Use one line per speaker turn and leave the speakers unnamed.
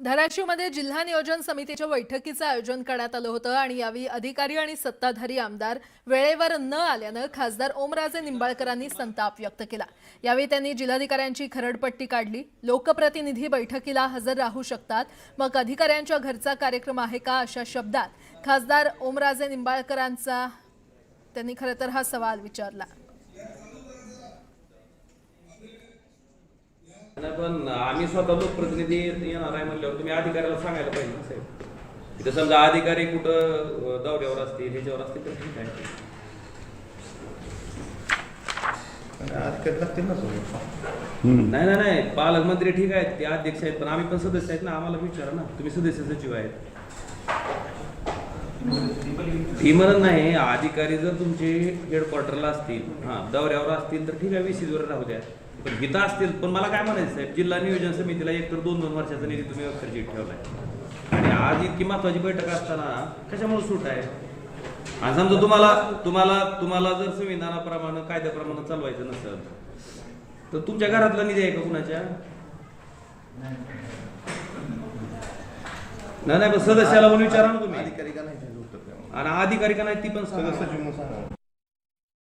धाराशिवमध्ये जिल्हा नियोजन समितीच्या बैठकीचं आयोजन करण्यात आलं होतं आणि यावेळी अधिकारी आणि सत्ताधारी आमदार वेळेवर न आल्यानं खासदार ओमराजे निंबाळकरांनी संताप व्यक्त केला। यावेळी त्यांनी जिल्हाधिकाऱ्यांची खरडपट्टी काढली। लोकप्रतिनिधी बैठकीला हजर राहू शकतात, मग अधिकाऱ्यांच्या घरचा कार्यक्रम आहे का, अशा शब्दात खासदार ओमराजे निंबाळकरांचा त्यांनी खरं तर हा सवाल विचारला।
पण आम्ही स्वतः लोकप्रतिनिधी येणार आहे म्हणल्यावर तुम्ही अधिकाऱ्याला सांगायला पाहिजे ना साहेब। इथं समजा अधिकारी कुठं दौऱ्यावर असतील ह्याच्यावर असतील तर ठीक आहे, नाही नाही नाही पालकमंत्री ठीक आहेत, ते अध्यक्ष आहेत, पण आम्ही पण सदस्य आहेत ना, आम्हाला विचारा ना, तुम्ही सदस्य सचिव आहेत। भीमरण नाही, अधिकारी जर तुमचे हेडक्वार्टरला असतील, दौऱ्यावर असतील तर ठीक आहे, विसीवर राहू द्या, पण गीता असतील। पण मला काय म्हणायचं साहेब, जिल्हा नियोजन समितीला एकतर 2-2 वर्षाचा निधी तुम्ही अखर्जित ठेवलाय आणि आज इतकी महत्वाची बैठक असताना कशामुळे सूट आहे? आणि समजा तुम्हाला जर संविधानाप्रमाणे कायद्याप्रमाणे चालवायचं नसेल तर तुमच्या घरातला निधी आहे का कुणाच्या? नाही पण सदस्याला पण विचारा ना तुम्ही, आणि अधिकारी का नाही ती पण सांगा।